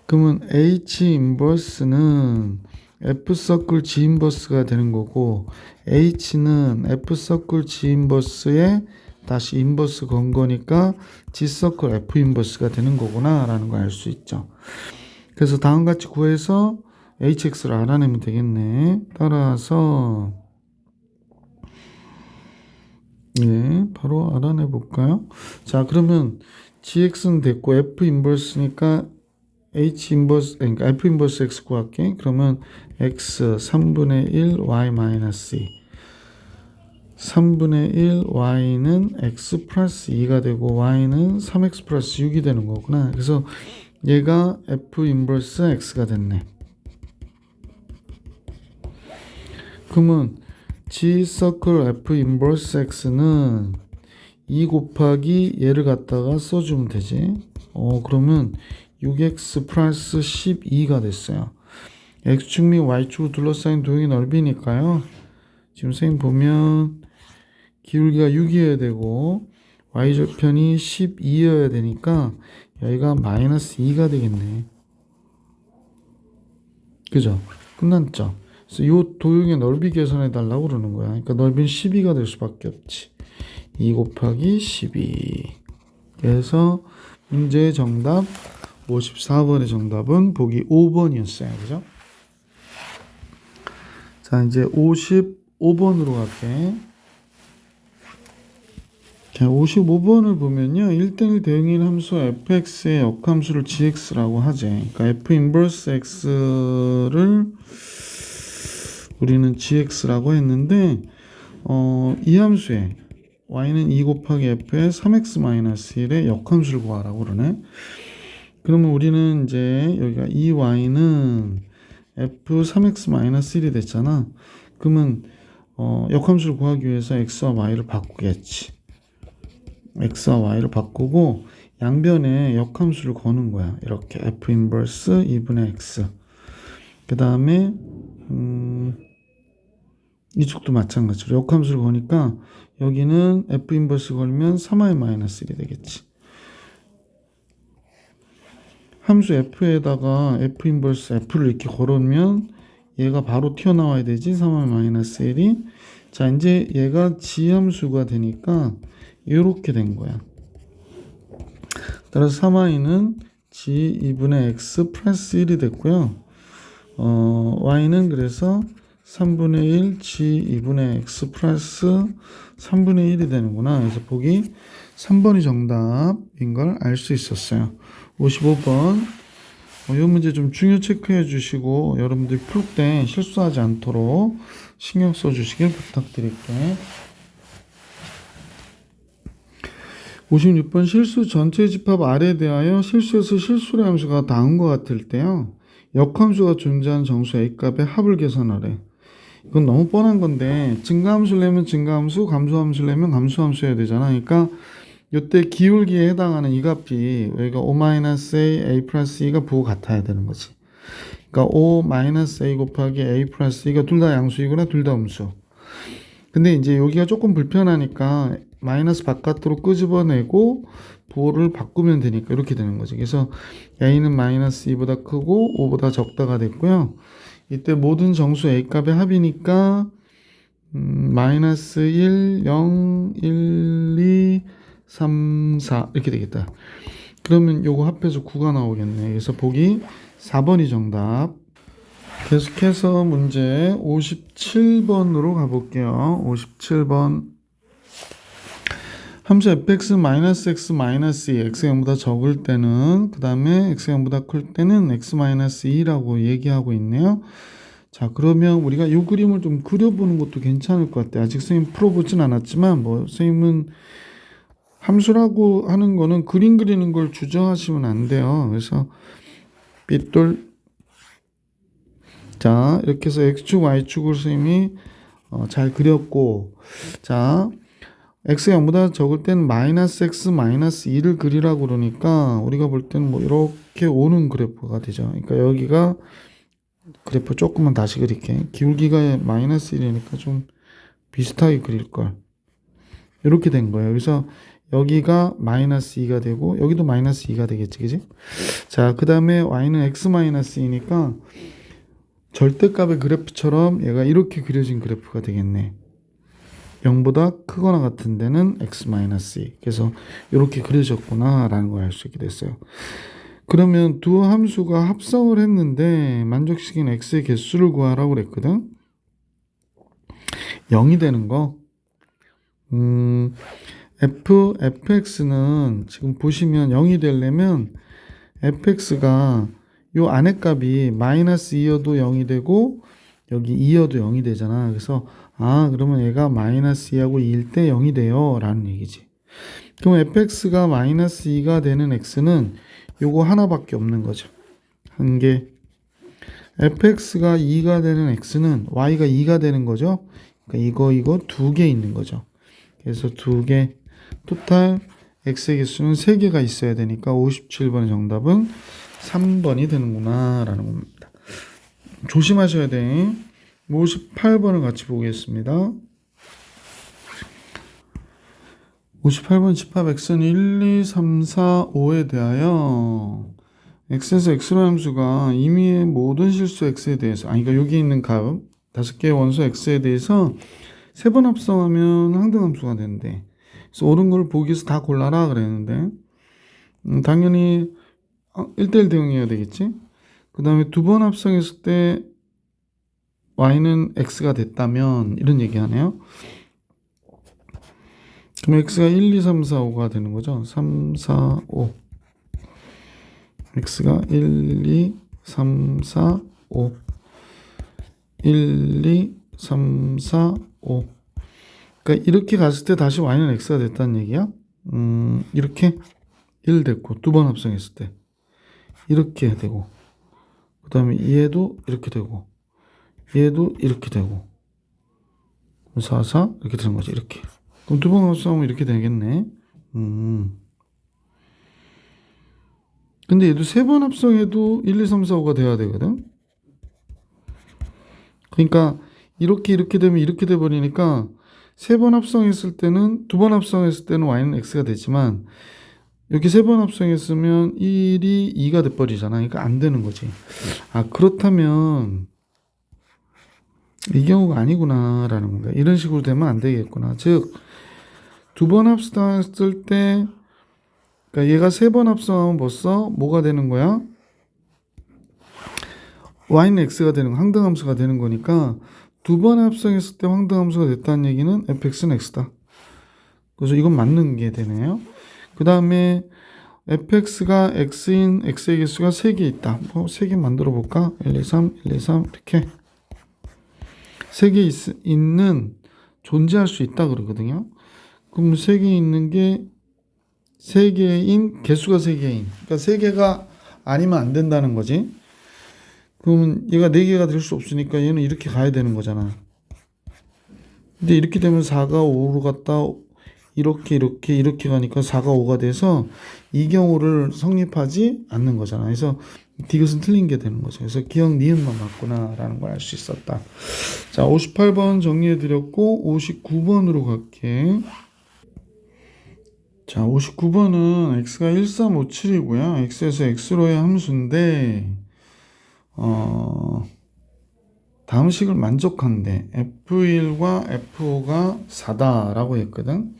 그러면 H 인버스는 F 서클 G 인버스가 되는 거고, H는 F 서클 G 인버스에 다시 인버스 건 거니까 G 서클 F 인버스가 되는 거구나 라는 걸 알 수 있죠. 그래서 다음같이 구해서 HX를 알아내면 되겠네. 따라서 바로 알아내 볼까요? 자, 그러면 GX는 됐고 F 인버스니까 H 인버스, 그러니까 F 인버스 X 구할게. 그러면 X 3분의 1 Y 마이너스 2 3분의 1 Y는 X 플러스 2가 되고 Y는 3X 플러스 6이 되는 거구나. 그래서 얘가 F 인버스 X가 됐네. 그러면 G 서클 F 인버스 X는 2 곱하기 얘를 갖다가 써주면 되지. 그러면 6x 플러스 12가 됐어요. x축 및 y축으로 둘러싸인 도형의 넓이니까요. 지금 선생님 보면 기울기가 6이어야 되고 y절편이 12여야 되니까 여기가 마이너스 2가 되겠네. 그죠? 끝났죠? 그래서 이 도형의 넓이 계산해 달라고 그러는 거야. 그러니까 넓이는 12가 될 수밖에 없지. 2 곱하기 12. 그래서 문제의 정답 54번의 정답은 보기 5번이었어요. 그죠? 자, 이제 55번으로 갈게. 자, 55번을 보면요. 1대1 대응인 함수 fx의 역함수를 gx라고 하지. 그러니까 f 인버스 x를 우리는 gx라고 했는데 이 함수에 y는 2 곱하기 f의 3x-1의 역함수를 구하라고 그러네. 그러면 우리는 이제 여기가 2y는 f 3x-1이 됐잖아. 그러면 역함수를 구하기 위해서 x와 y를 바꾸겠지. x와 y를 바꾸고 양변에 역함수를 거는 거야. 이렇게 f 인버스 2분의 x. 그 다음에 이쪽도 마찬가지로 역함수를 거니까 여기는 f 인버스 걸면 3i 마이너스 1이 되겠지. 함수 f에다가 f 인버스 f를 이렇게 걸으면 얘가 바로 튀어나와야 되지. 3i 마이너스 1이. 자, 이제 얘가 지함수가 되니까 이렇게 된 거야. 따라서 3i는 g 2분의 x 플러스 1이 됐고요. y는 그래서 3분의 1 g 2분의 x 플러스 3분의 1이 되는구나. 그래서 보기 3번이 정답인 걸 알 수 있었어요. 55번. 이 문제 좀 중요 체크해 주시고 여러분들이 풀 때 실수하지 않도록 신경 써 주시길 부탁드릴게요. 56번 실수 전체 집합 R에 대하여 실수에서 실수의 함수가 다음과 같을 때요. 역함수가 존재하는 정수 A값의 합을 계산하래. 이건 너무 뻔한 건데 증가함수를 내면 증가함수, 감소함수를 내면 감소함수 해야 되잖아. 그러니까 이때 기울기에 해당하는 이 값이 여기가 O-A, A 플러스 E가 부호 같아야 되는 거지. 그러니까 O-A 곱하기 A 플러스 E가 둘 다 양수이거나 둘 다 음수. 근데 이제 여기가 조금 불편하니까 마이너스 바깥으로 끄집어내고 부호를 바꾸면 되니까 이렇게 되는 거지. 그래서 A는 마이너스 2보다 크고 5보다 적다가 됐고요. 이때 모든 정수 A 값의 합이니까 마이너스 1, 0, 1, 2, 3, 4 이렇게 되겠다. 그러면 요거 합해서 9가 나오겠네. 그래서 보기 4번이 정답. 계속해서 문제 57번으로 가볼게요. 57번. 함수 fx 마이너스 x 마이너스 2, x가 0보다 적을 때는 그 다음에 x가 0보다 클 때는 x 마이너스 2라고 얘기하고 있네요. 자, 그러면 우리가 이 그림을 좀 그려보는 것도 괜찮을 것 같아요. 아직 선생님 풀어보진 않았지만 뭐 선생님은 함수라고 하는 거는 그림 그리는 걸 주저하시면 안 돼요. 그래서 빗돌. 자, 이렇게 해서 x축 y축을 선생님이 잘 그렸고, 자, x가 0보다 적을 때는 마이너스 x 마이너스 2를 그리라고 그러니까 우리가 볼 때는 뭐 이렇게 오는 그래프가 되죠. 그러니까 여기가 그래프 조금만 다시 그릴게. 기울기가 마이너스 1이니까 좀 비슷하게 그릴 걸. 이렇게 된 거예요. 그래서 여기가 마이너스 2가 되고 여기도 마이너스 2가 되겠지, 그지? 자, 그 다음에 y는 x 마이너스 2니까 절대값의 그래프처럼 얘가 이렇게 그려진 그래프가 되겠네. 0보다 크거나 같은 데는 x-2. 그래서 이렇게 그려졌구나 라는 걸 알 수 있게 됐어요. 그러면 두 함수가 합성을 했는데 만족시키는 x의 개수를 구하라고 그랬거든. 0이 되는 거. fx는 지금 보시면 0이 되려면 fx가 요 안에 값이 마이너스 2여도 0이 되고 여기 2여도 0이 되잖아. 그래서 그러면 얘가 마이너스 2하고 2일 때 0이 돼요 라는 얘기지. 그럼 fx가 마이너스 2가 되는 x는 요거 하나밖에 없는 거죠. 한 개. fx가 2가 되는 x는 y가 2가 되는 거죠. 그러니까 이거 두 개 있는 거죠. 그래서 두 개. 토탈 x의 개수는 3개가 있어야 되니까 57번의 정답은 3번이 되는구나 라는 겁니다. 조심하셔야 돼. 58번을 같이 보겠습니다. 58번 집합 x는 1, 2, 3, 4, 5에 대하여 x에서 x로 함수가 임의의 모든 실수 x에 대해서 그러니까 여기 있는 값 5개의 원소 x에 대해서 3번 합성하면 항등함수가 된대. 그래서 옳은 걸 보기에서 다 골라라 그랬는데 당연히 1대1 대응해야 되겠지. 그 다음에 2번 합성했을 때 y는 x가 됐다면 이런 얘기 하네요. 그럼 x가 1, 2, 3, 4, 5가 되는 거죠. 3, 4, 5. x가 1, 2, 3, 4, 5. 1, 2, 3, 4, 5. 그러니까 이렇게 갔을 때 다시 y는 x가 됐다는 얘기야. 이렇게 1 됐고 2번 합성했을 때 이렇게 되고 그 다음에 얘도 이렇게 되고 얘도 이렇게 되고 4, 4 이렇게 되는 거지. 이렇게. 그럼 2번 합성하면 이렇게 되겠네. 근데 얘도 3번 합성해도 1, 2, 3, 4, 5가 돼야 되거든. 그러니까 이렇게 되면 이렇게 돼 버리니까 세 번 합성했을 때는 두 번 합성했을 때는 y는 x가 되지만 여기 세 번 합성했으면 1이 2가 돼 버리잖아. 그러니까 안 되는 거지. 아, 그렇다면 이 경우가 아니구나라는 건가. 이런 식으로 되면 안 되겠구나. 즉, 두 번 합성했을 때, 그러니까 얘가 세 번 합성하면 벌써 뭐가 되는 거야? y는 x가 되는 거, 항등함수가 되는 거니까 두 번 합성했을 때 항등함수가 됐다는 얘기는 fx는 x다. 그래서 이건 맞는 게 되네요. 그 다음에 fx가 x인 x의 개수가 3개 있다. 뭐 3개 만들어 볼까? 1, 2, 3, 1, 2, 3 이렇게 3개 있는 존재할 수 있다 그러거든요. 그럼 3개 있는 게 3개인 개수가 3개인. 그러니까 3개가 아니면 안 된다는 거지. 그러면 얘가 4개가 될 수 없으니까 얘는 이렇게 가야 되는 거잖아. 근데 이렇게 되면 4가 5로 갔다 이렇게 가니까 4가 5가 돼서 이 경우를 성립하지 않는 거잖아. 그래서 디귿은 틀린 게 되는 거죠. 그래서 기억 니은만 맞구나라는 걸 알 수 있었다. 자, 58번 정리해 드렸고 59번으로 갈게. 자, 59번은 x가 1357이고요. x에서 x로의 함수인데 다음 식을 만족한대. F1과 F5가 4다라고 했거든.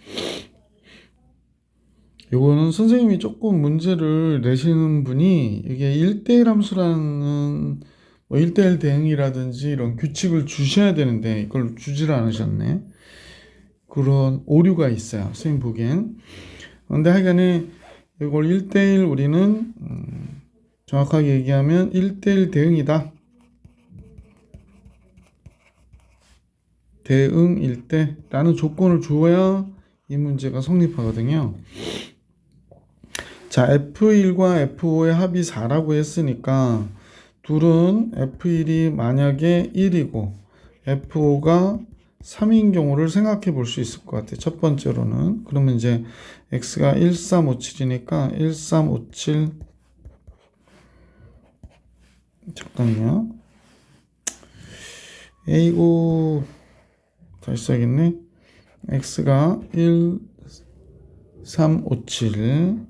요거는 선생님이 조금 문제를 내시는 분이 이게 1대1 함수라는 뭐 1대1 대응이라든지 이런 규칙을 주셔야 되는데 이걸 주지를 않으셨네. 그런 오류가 있어요. 선생님 보기엔. 그런데 하여간에 이걸 1대1 우리는 정확하게 얘기하면 1대1 대응이다. 대응일 때라는 조건을 주어야 이 문제가 성립하거든요. 자, F1과 F5의 합이 4라고 했으니까 둘은 F1이 만약에 1이고 F5가 3인 경우를 생각해 볼 수 있을 것 같아요. 첫 번째로는. 그러면 이제 X가 1357이니까 1357 잠깐만요. 에이고 다시 써야겠네. X가 1357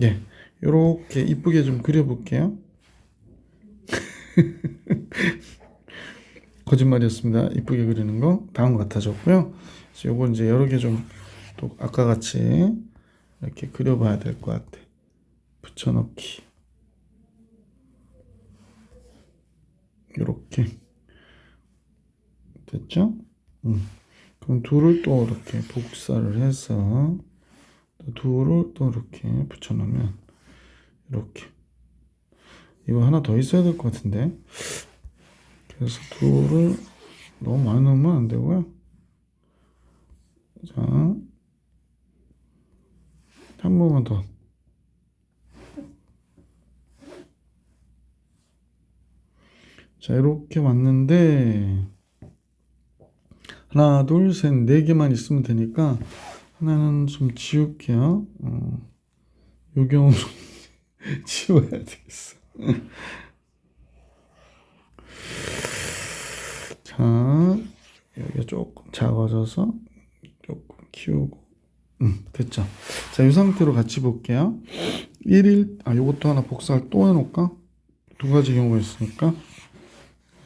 예, 요렇게 이쁘게 좀 그려볼게요. 거짓말이었습니다. 이쁘게 그리는 거 다음 같아졌고요. 요거 이제 여러 개 좀 또 아까 같이 이렇게 그려봐야 될 것 같아. 붙여넣기 이렇게 됐죠? 그럼 둘을 또 이렇게 복사를 해서 둘을 또 이렇게 붙여놓으면 이렇게 이거 하나 더 있어야 될 것 같은데. 그래서 둘을 너무 많이 넣으면 안 되고요. 자, 한 번만 더. 자, 이렇게 왔는데 하나, 둘, 셋, 네 개만 있으면 되니까 하나는 좀 지울게요. 요 경우는 지워야 되겠어. 자, 여기가 조금 작아져서 조금 키우고 됐죠. 자, 이 상태로 같이 볼게요. 1일 요것도 하나 복사를 또 해놓을까? 두 가지 경우가 있으니까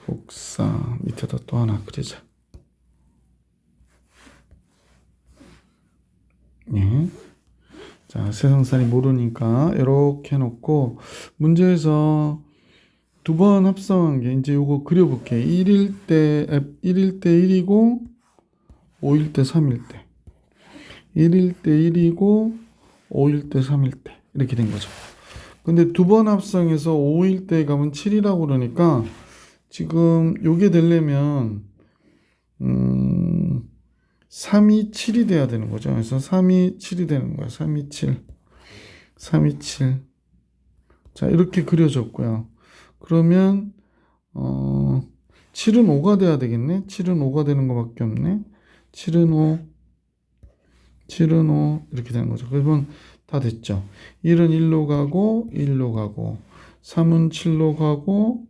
복사 밑에다 또 하나 그리자. 예. 자, 세상살이 모르니까 이렇게 해놓고 문제에서 두 번 합성한 게 이제 요거 그려볼게. 1일 때 1이고 5일 때 3일 때 1일 때 1이고 5일 때 3일 때 이렇게 된 거죠. 근데 두 번 합성해서 5일 때 가면 7이라고 그러니까 지금 요게 되려면 3이 7이 돼야 되는 거죠. 그래서 3이 7이 되는 거야. 3이 7 3이 7 자, 이렇게 그려졌고요. 그러면 7은 5가 돼야 되겠네. 7은 5가 되는 것밖에 없네. 7은 5 이렇게 되는 거죠. 그러면 다 됐죠. 1은 1로 가고 1로 가고 3은 7로 가고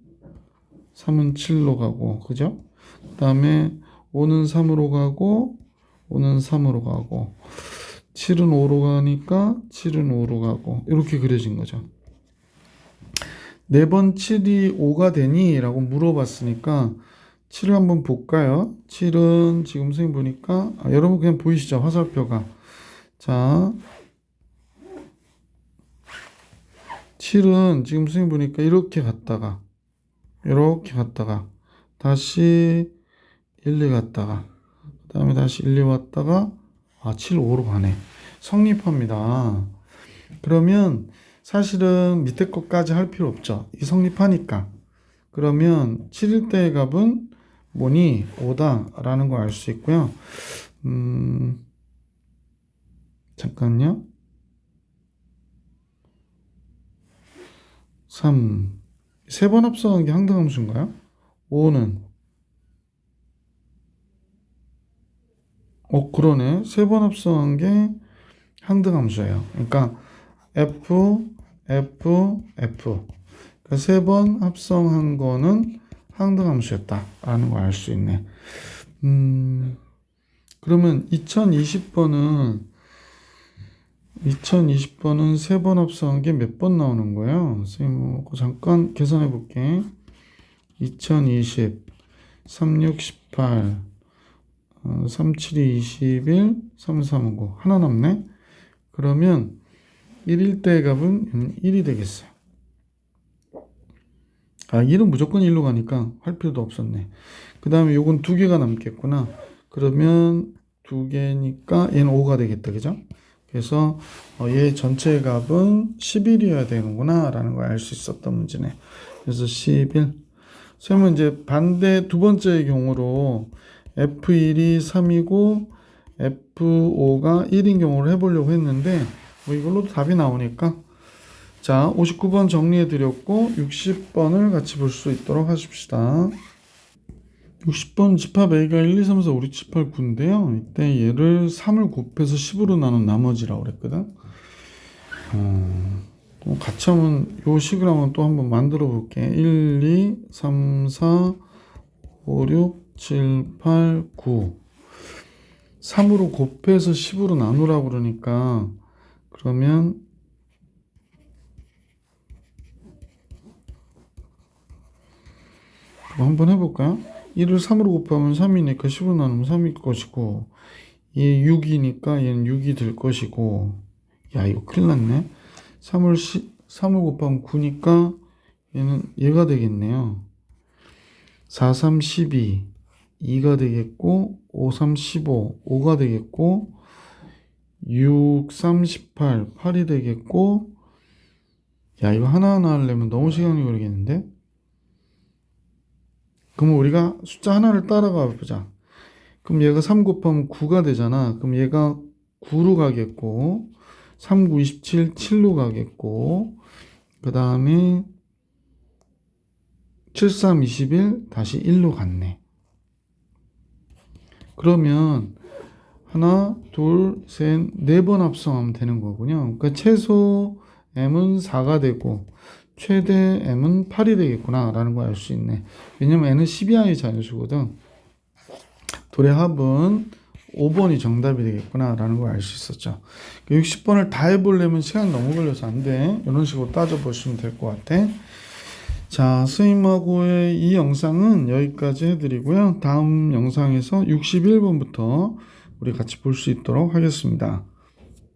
3은 7로 가고 그죠? 그 다음에 5는 3으로 가고 5는 3으로 가고 7은 5로 가니까 7은 5로 가고 이렇게 그려진 거죠. 4번 7이 5가 되니? 라고 물어봤으니까 7을 한번 볼까요? 7은 지금 선생님 보니까 여러분 그냥 보이시죠? 화살표가. 자, 7은 지금 선생님 보니까 이렇게 갔다가 다시 1, 2 갔다가 그 다음에 다시 1, 2 왔다가 7, 5로 가네. 성립합니다. 그러면 사실은 밑에 것까지 할 필요 없죠. 이 성립하니까. 그러면 7일 때의 값은 뭐니? 5다 라는 걸 알 수 있고요. 잠깐요. 3. 세 번 합성한 게 항등함수인가요? 5는 그러네. 세 번 합성한 게 항등함수예요. 그러니까 F, F, F. 그러니까 세 번 합성한 거는 항등함수였다라는 걸 알 수 있네. 그러면 2020번은 세 번 합성한 게 몇 번 나오는 거예요? 선생님, 잠깐 계산해 볼게. 2020, 36, 18, 37, 21, 33, 9. 하나 남네? 그러면 1일 때의 값은 1이 되겠어요. 1은 무조건 1로 가니까 할 필요도 없었네. 그 다음에 요건 2개가 남겠구나. 그러면 2개니까 얘는 5가 되겠다. 그죠? 그래서 얘 전체 값은 11이어야 되는구나 라는 걸 알 수 있었던 문제네. 그래서 11. 선생님은 이제 반대 두 번째의 경우로 F1이 3이고 F5가 1인 경우를 해보려고 했는데 이걸로도 답이 나오니까 자 59번 정리해 드렸고 60번을 같이 볼 수 있도록 하십시다. 60번 집합 A가 1, 2, 3, 4, 5, 6, 7, 8, 9인데요. 이때 얘를 3을 곱해서 10으로 나눈 나머지라고 그랬거든. 같이 한번 요 식을 한번 또 한번 만들어 볼게. 1, 2, 3, 4, 5, 6, 7, 8, 9. 3으로 곱해서 10으로 나누라고 그러니까 그러면 한번 해볼까요? 1을 3으로 곱하면 3이니까 10으로 나누면 3일 것이고 얘 6이니까 얘는 6이 될 것이고 야 이거 큰일 났네. 3을 곱하면 9니까 얘는 얘가 되겠네요. 4, 3, 12 2가 되겠고 5, 3, 15 5가 되겠고 6, 3, 18 8이 되겠고 야 이거 하나하나 하려면 너무 시간이 걸리겠는데? 그럼 우리가 숫자 하나를 따라가 보자. 그럼 얘가 3 곱하면 9가 되잖아. 그럼 얘가 9로 가겠고 3, 9, 27, 7로 가겠고 그 다음에 7, 3, 21 다시 1로 갔네. 그러면 하나, 둘, 셋, 네 번 합성하면 되는 거군요. 그러니까 최소 m은 4가 되고 최대 m은 8이 되겠구나 라는 걸 알 수 있네. 왜냐면 n은 12항의 자연수거든. 둘의 합은 5번이 정답이 되겠구나 라는 걸 알 수 있었죠. 60번을 다 해보려면 시간이 너무 걸려서 안 돼. 이런 식으로 따져보시면 될 것 같아. 자, 스님하고의 이 영상은 여기까지 해드리고요. 다음 영상에서 61번부터 우리 같이 볼 수 있도록 하겠습니다.